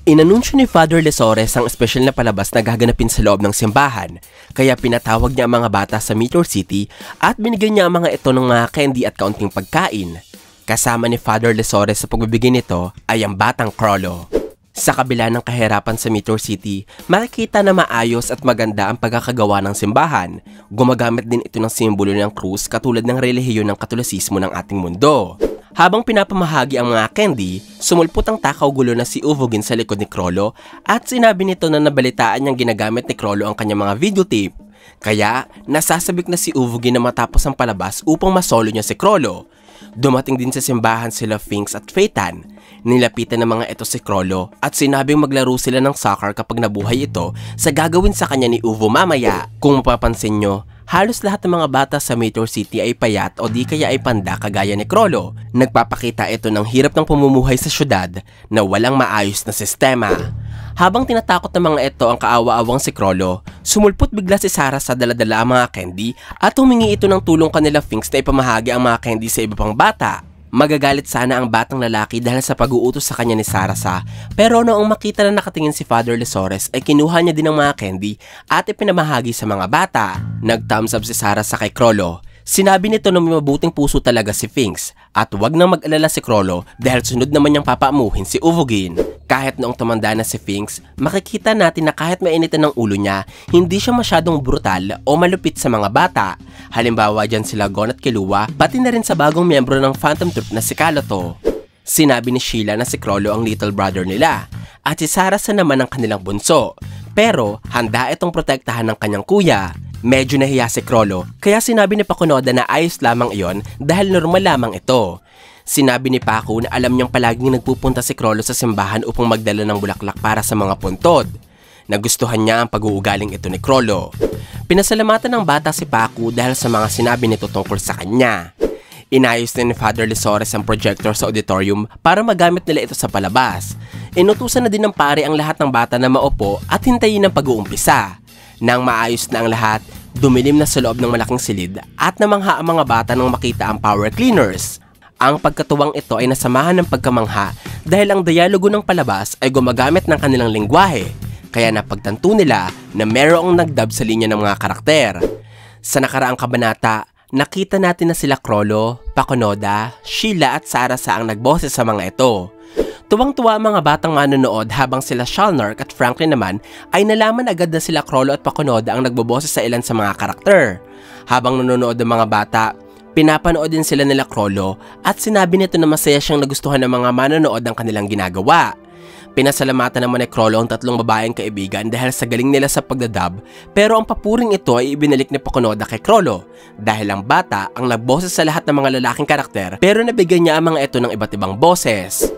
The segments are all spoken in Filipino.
Inanunsyo ni Father Lesores ang espesyal na palabas na gaganapin sa loob ng simbahan, kaya pinatawag niya ang mga bata sa Meteor City at binigyan niya ang mga ito ng mga candy at kaunting pagkain. Kasama ni Father Lesores sa pagbibigay nito ay ang batang Crollo. Sa kabila ng kahirapan sa Meteor City, makikita na maayos at maganda ang pagkakagawa ng simbahan. Gumagamit din ito ng simbolo ng krus katulad ng relihiyon ng Katolisismo ng ating mundo. Habang pinapamahagi ang mga candy, sumulpot ang takaw-gulo na si Uvogin sa likod ni Crollo at sinabi nito na nabalitaan niyang ginagamit ni Crollo ang kanyang mga videotape. Kaya, nasasabik na si Uvogin na matapos ang palabas upang masolo niya si Crollo. Dumating din sa simbahan sila Finks at Phaeton. Nilapitan ng mga ito si Crollo at sinabing maglaro sila ng soccer kapag nabuhay ito sa gagawin sa kanya ni Uvo mamaya. Kung mapapansin nyo, halos lahat ng mga bata sa Meteor City ay payat o di kaya ay panda kagaya ni Crollo. Nagpapakita ito ng hirap ng pamumuhay sa syudad na walang maayos na sistema. Habang tinatakot ng mga ito ang kaawa-awang si Crollo, sumulpot bigla si Sarah sa dala-dala ang mga candy at humingi ito ng tulong kanila Finks na ipamahagi ang mga candy sa iba pang bata. Magagalit sana ang batang lalaki dahil sa pag-uutos sa kanya ni Sarasa, pero noong makita na nakatingin si Father Lesores ay kinuha niya din ang mga candy at ipinamahagi sa mga bata. Nag-thumbs up si Sarasa kay Crollo. Sinabi nito na may mabuting puso talaga si Finks at wag nang mag-alala si Crollo dahil sunod naman niyang papaamuhin si Uvogin. Kahit noong tumanda na si Finks, makikita natin na kahit mainitan ng ulo niya, hindi siya masyadong brutal o malupit sa mga bata. Halimbawa dyan sila Gon at Killua, pati na rin sa bagong miyembro ng Phantom Troop na si Caloto. Sinabi ni Sheila na si Crollo ang little brother nila at si Sarasa naman ang kanilang bunso. Pero handa itong protektahan ng kanyang kuya. Medyo nahiya si Crollo, kaya sinabi ni Pakunoda na ayos lamang iyon dahil normal lamang ito. Sinabi ni Paku na alam niyang palaging nagpupunta si Crollo sa simbahan upang magdala ng bulaklak para sa mga puntod. Nagustuhan niya ang pag-uugaling ito ni Crollo. Pinasalamatan ng bata si Paku dahil sa mga sinabi nito tungkol sa kanya. Inayos din ni Father Lesores ang projector sa auditorium para magamit nila ito sa palabas. Inutusan na din ng pare ang lahat ng bata na maupo at hintayin ang pag-uumpisa. Nang maayos na ang lahat, dumilim na sa loob ng malaking silid at namangha ang mga bata nang makita ang power cleaners. Ang pagkatuwang ito ay nasamahan ng pagkamangha dahil ang dialogo ng palabas ay gumagamit ng kanilang lengguwahe, kaya napagtanto nila na mayroong nagdub sa linya ng mga karakter. Sa nakaraang kabanata, nakita natin na sila Crollo, Pakunoda, Sheila at Sarasa ang nagboses sa mga ito. Tuwang-tuwa ang mga batang manonood habang sila Shalnark at Franklin naman ay nalaman agad na sila Crollo at Pakunoda ang nagboboses sa ilan sa mga karakter. Habang nanonood ng mga bata, pinapanood din sila nila Crollo at sinabi nito na masaya siyang nagustuhan ng mga manonood ang kanilang ginagawa. Pinasalamatan naman ni Crollo ang tatlong babaeng kaibigan dahil sa galing nila sa pagdadub, pero ang papuring ito ay ibinalik ni Pakunoda kay Crollo dahil ang bata ang nagboses sa lahat ng mga lalaking karakter pero nabigyan niya ang mga ito ng iba't ibang boses.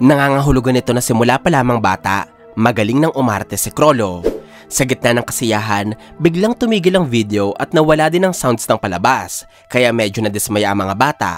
Nangangahulugan nito na simula pa lamang bata, magaling ng umarte si Crollo. Sa gitna ng kasiyahan, biglang tumigil ang video at nawala din ang sounds ng palabas, kaya medyo nadismaya ang mga bata.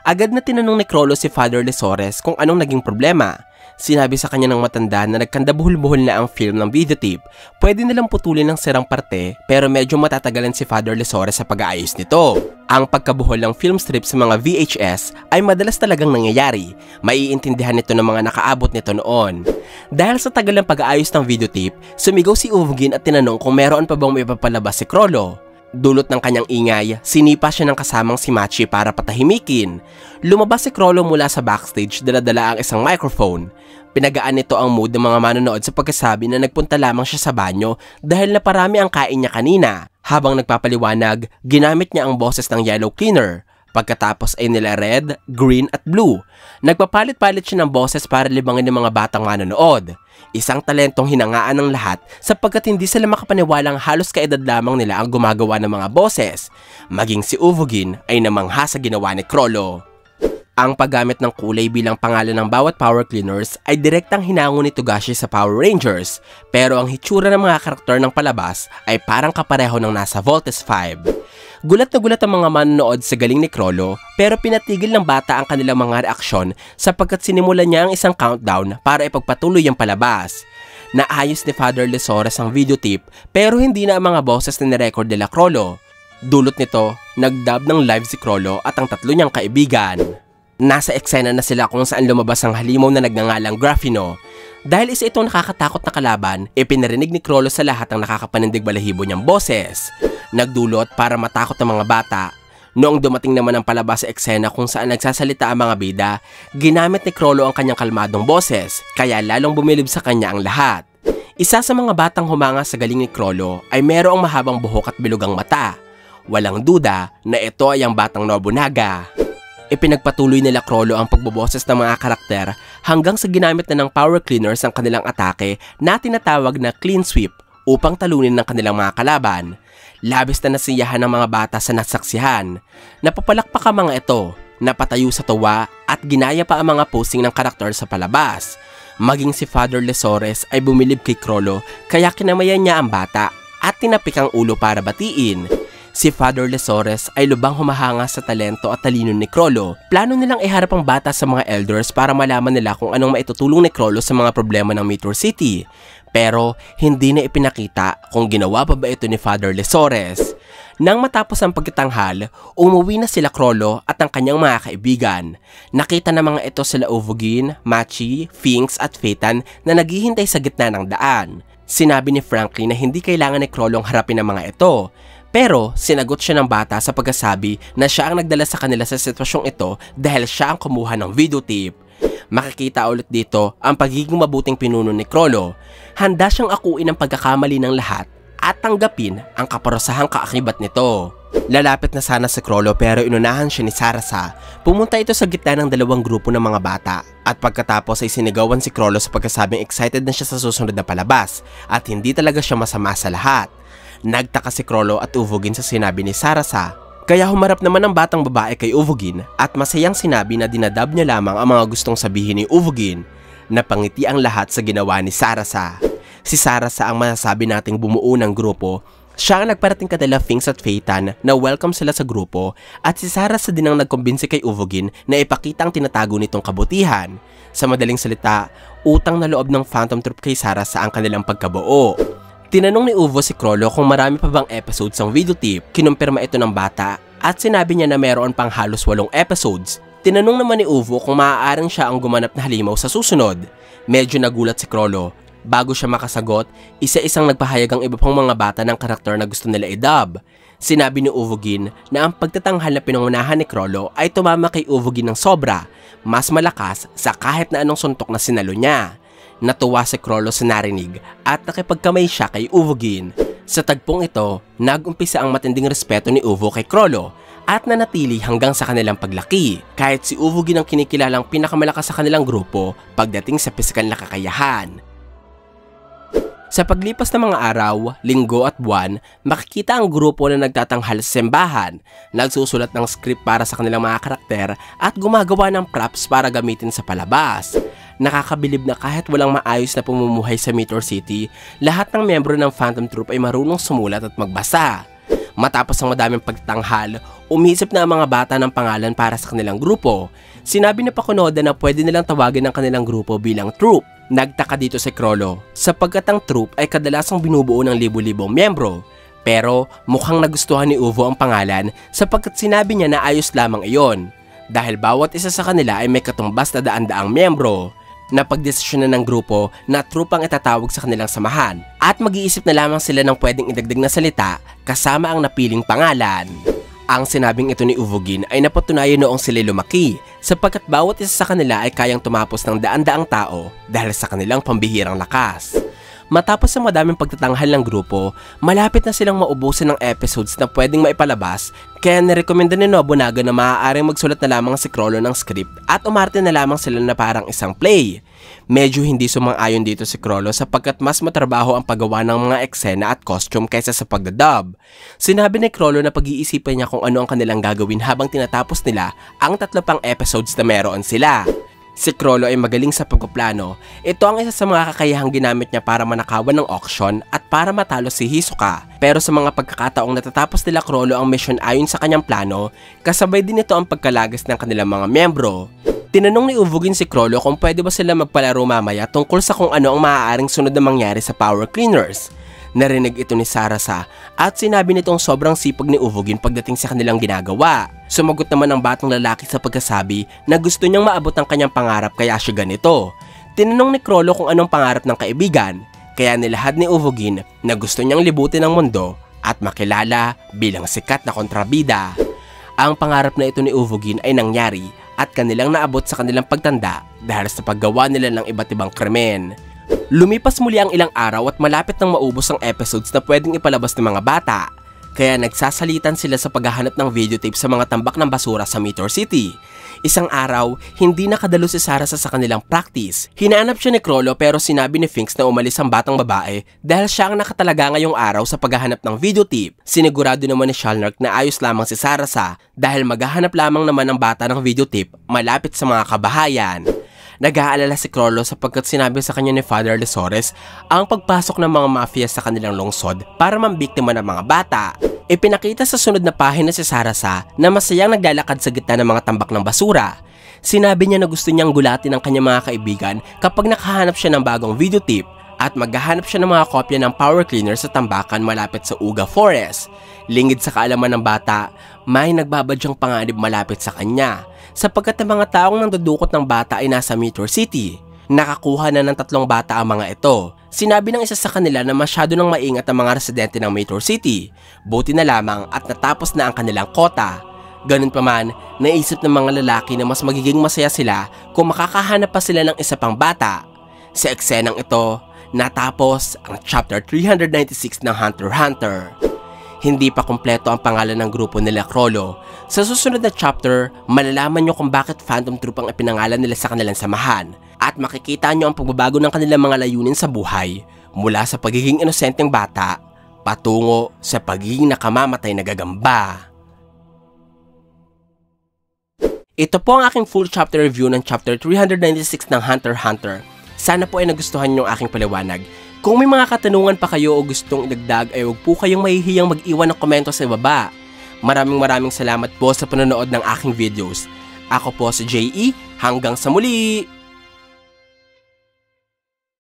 Agad na tinanong ni Crollo si Father Lesores kung anong naging problema. Sinabi sa kanya ng matanda na nagkandabuhol-buhol na ang film ng videotape. Pwede nilang putulin ng sirang parte pero medyo matatagalan si Father Lesores sa pag-aayos nito. Ang pagkabuhol ng film strip sa mga VHS ay madalas talagang nangyayari. Maiintindihan nito ng mga nakaabot nito noon. Dahil sa tagal ng pag-aayos ng videotape, sumigaw si Uvogin at tinanong kung meron pa bang may papalabas si Crollo. Dulot ng kanyang ingay, sinipa siya ng kasamang si Machi para patahimikin. Lumabas si Crollo mula sa backstage, dala-dala ang isang microphone. Pinagaan nito ang mood ng mga manonood sa pagkasabi na nagpunta lamang siya sa banyo dahil naparami ang kain niya kanina. Habang nagpapaliwanag, ginamit niya ang boses ng yellow cleaner. Pagkatapos ay nila red, green at blue. Nagpapalit-palit siya ng boses para libangin ng mga batang manonood. Isang talentong hinangaan ng lahat sapagkat hindi sila makapaniwalang halos kaedad lamang nila ang gumagawa ng mga boses. Maging si Uvogin ay namangha sa ginawa ni Crollo. Ang paggamit ng kulay bilang pangalan ng bawat power cleaners ay direktang hinango ni Togashi sa Power Rangers, pero ang hitsura ng mga karakter ng palabas ay parang kapareho ng nasa Voltes 5. Gulat na gulat ang mga manonood sa galing ni Crollo, pero pinatigil ng bata ang kanilang mga reaksyon sapagkat sinimulan niya ang isang countdown para ipagpatuloy ang palabas. Naayos ni Father Lesores ang videotape pero hindi na ang mga boses na nirecord nila Crollo. Dulot nito, nagdub ng live si Crollo at ang tatlo niyang kaibigan. Nasa eksena na sila kung saan lumabas ang halimaw na nagngangalang Graphino. Dahil isa itong nakakatakot na kalaban, ipinarinig ni Chrollo sa lahat ang nakakapanindig balahibo niyang boses. Nagdulot para matakot ang mga bata. Noong dumating naman ang palabas sa eksena kung saan nagsasalita ang mga bida, ginamit ni Chrollo ang kanyang kalmadong boses, kaya lalong bumilib sa kanya ang lahat. Isa sa mga batang humanga sa galing ni Chrollo ay merong mahabang buhok at bilugang mata. Walang duda na ito ay ang batang Nobunaga. Ipinagpatuloy nila Chrollo ang pagboboses ng mga karakter hanggang sa ginamit na ng power cleaners ang kanilang atake na tinatawag na clean sweep upang talunin ng kanilang mga kalaban. Labis na nasiyahan ng mga bata sa nasaksihan. Napapalakpak ang mga ito, napatayo sa tuwa at ginaya pa ang mga posing ng karakter sa palabas. Maging si Father Lesores ay bumilib kay Chrollo kaya kinamayan niya ang bata at tinapik ang ulo para batiin. Si Father Lesores ay lubang humahanga sa talento at talino ni Chrollo. Plano nilang iharap ang bata sa mga elders para malaman nila kung anong maitutulong ni Chrollo sa mga problema ng Meteor City. Pero hindi na ipinakita kung ginawa pa ba ito ni Father Lesores. Nang matapos ang pagkitanghal, umuwi na sila Chrollo at ang kanyang mga kaibigan. Nakita na mga ito sila Uvogin, Machi, Finks at Phaeton na naghihintay sa gitna ng daan. Sinabi ni Franklin na hindi kailangan ni Chrollo harapin ang mga ito. Pero sinagot siya ng bata sa pagkasabi na siya ang nagdala sa kanila sa sitwasyong ito dahil siya ang kumuha ng videotape. Makikita ulit dito ang pagiging mabuting pinuno ni Chrollo. Handa siyang akuin ang pagkakamali ng lahat at tanggapin ang kaparusahang kaakibat nito. Lalapit na sana si Chrollo pero inunahan siya ni Sarasa. Pumunta ito sa gitna ng dalawang grupo ng mga bata at pagkatapos ay sinigawan si Chrollo sa pagkasabing excited na siya sa susunod na palabas at hindi talaga siya masama sa lahat. Nagtaka si Chrollo at Uvogin sa sinabi ni Sarasa. Kaya humarap naman ang batang babae kay Uvogin at masayang sinabi na dinadab niya lamang ang mga gustong sabihin ni Uvogin. Napangiti ang lahat sa ginawa ni Sarasa. Si Sarasa ang masasabi nating bumuo ng grupo. Siya ang nagparating kadala Finks at Phaeton na welcome sila sa grupo at si Sarasa din ang nagkumbinsi kay Uvogin na ipakita ang tinatago nitong kabutihan. Sa madaling salita, utang na loob ng Phantom Troop kay Sarasa ang kanilang pagkabuo. Tinanong ni Uvo si Chrollo kung marami pa bang episodes ng videotape. Kinumpirma ito ng bata at sinabi niya na meron pang halos 8 episodes. Tinanong naman ni Uvo kung maaaring siya ang gumanap na halimaw sa susunod. Medyo nagulat si Chrollo. Bago siya makasagot, isa-isang nagpahayag ang iba pang mga bata ng karakter na gusto nila i-dub. Sinabi ni Uvogin na ang pagtatanghal na pinangunahan ni Chrollo ay tumama kay Uvogin ng sobra, mas malakas sa kahit na anong suntok na sinalo niya. Natuwa si Chrollo sa narinig at nakipagkamay siya kay Uvogin. Sa tagpong ito, nag-umpisa ang matinding respeto ni Uvo kay Chrollo at nanatili hanggang sa kanilang paglaki. Kahit si Uvogin ang kinikilalang pinakamalakas sa kanilang grupo pagdating sa pisikal na kakayahan. Sa paglipas ng mga araw, linggo at buwan, makikita ang grupo na nagtatanghal sa simbahan, nagsusulat ng script para sa kanilang mga karakter at gumagawa ng props para gamitin sa palabas. Nakakabilib na kahit walang maayos na pamumuhay sa Meteor City, lahat ng miyembro ng Phantom Troop ay marunong sumulat at magbasa. Matapos ang madaming pagtanghal, umisip na ang mga bata ng pangalan para sa kanilang grupo. Sinabi ni Pakunoda na pwede nilang tawagin ang kanilang grupo bilang troop. Nagtaka dito si Chrollo sapagkat ang troop ay kadalasang binubuo ng libo-libong miyembro. Pero mukhang nagustuhan ni Uvo ang pangalan sapagkat sinabi niya na ayos lamang iyon. Dahil bawat isa sa kanila ay may katumbas na daan-daang miyembro. Napagdesisyon na ng grupo na troop ang itatawag sa kanilang samahan at mag-iisip na lamang sila ng pwedeng idagdag na salita kasama ang napiling pangalan. Ang sinabing ito ni Uvogin ay napatunayan noong sila lumaki sapagkat bawat isa sa kanila ay kayang tumapos ng daan-daang tao dahil sa kanilang pambihirang lakas. Matapos ang madaming pagtatanghal ng grupo, malapit na silang maubusan ng episodes na pwedeng maipalabas kaya nirekomenda ni Nobunaga na maaaring magsulat na lamang si Chrollo ng script at umarte na lamang sila na parang isang play. Medyo hindi sumang-ayon dito si Chrollo sapagkat mas matrabaho ang paggawa ng mga eksena at costume kaysa sa pagdadub. Sinabi ni Chrollo na pag-iisipan niya kung ano ang kanilang gagawin habang tinatapos nila ang 3 pang episodes na meron sila. Si Chrollo ay magaling sa pagpaplano. Ito ang isa sa mga kakayahang ginamit niya para manakawan ng auction at para matalo si Hisoka. Pero sa mga pagkakataong natatapos nila Chrollo ang mission ayon sa kanyang plano, kasabay din ito ang pagkalagas ng kanilang mga miyembro. Tinanong ni Uvogin si Chrollo kung pwede ba sila magpalaro mamaya tungkol sa kung ano ang maaaring sunod na mangyari sa Power Cleaners. Narinig ito ni Sarasa at sinabi nitong sobrang sipag ni Uvogin pagdating sa kanilang ginagawa. Sumagot naman ang batang lalaki sa pagkasabi na gusto niyang maabot ang kanyang pangarap kaya siya ganito. Tinanong ni Chrollo kung anong pangarap ng kaibigan, kaya nilahad ni Uvogin na gusto niyang libutin ang mundo at makilala bilang sikat na kontrabida. Ang pangarap na ito ni Uvogin ay nangyari at kanilang naabot sa kanilang pagtanda dahil sa paggawa nila ng iba't ibang krimen. Lumipas muli ang ilang araw at malapit nang maubos ang episodes na pwedeng ipalabas ng mga bata. Kaya nagsasalitan sila sa paghahanap ng videotape sa mga tambak ng basura sa Meteor City. Isang araw, hindi nakadalo si Sarasa sa kanilang practice. Hinanap siya ni Chrollo pero sinabi ni Finks na umalis ang batang babae dahil siya ang nakatalaga ngayong araw sa paghahanap ng videotape. Sinigurado naman ni Shalnark na ayos lamang si Sarasa dahil maghahanap lamang naman ng bata ng videotape malapit sa mga kabahayan. Nag-aalala si Chrollo sapagkat sinabi sa kanya ni Father Lesores ang pagpasok ng mga mafia sa kanilang lungsod para mambiktima ng mga bata. Ipinakita sa sunod na pahina si Sarasa na masayang naglalakad sa gitna ng mga tambak ng basura. Sinabi niya na gusto niyang gulatin ang kanyang mga kaibigan kapag nakahanap siya ng bagong videotape at maghahanap siya ng mga kopya ng power cleaner sa tambakan malapit sa Uga Forest. Lingid sa kaalaman ng bata, may nagbabadyang panganib malapit sa kanya sapagkat ang mga taong nandudukot ng bata ay nasa Meteor City. Nakakuha na ng 3 bata ang mga ito. Sinabi ng isa sa kanila na masyado nang maingat ang mga residente ng Meteor City. Buti na lamang at natapos na ang kanilang kota. Ganun pa man, naisip ng mga lalaki na mas magiging masaya sila kung makakahanap pa sila ng isa pang bata. Sa eksenang ito, natapos ang chapter 396 ng Hunter x Hunter. Hindi pa kumpleto ang pangalan ng grupo nila Chrollo. Sa susunod na chapter, malalaman nyo kung bakit Phantom Troop ang ipinangalan nila sa kanilang samahan at makikita nyo ang pagbabago ng kanilang mga layunin sa buhay mula sa pagiging inosenteng bata patungo sa pagiging nakamamatay na gagamba. Ito po ang aking full chapter review ng chapter 396 ng Hunter x Hunter. Sana po ay nagustuhan nyo ang aking paliwanag. Kung may mga katanungan pa kayo o gustong idagdag ay huwag po kayong mahihiyang mag-iwan ng komento sa ibaba. Maraming salamat po sa panonood ng aking videos. Ako po si JE, hanggang sa muli!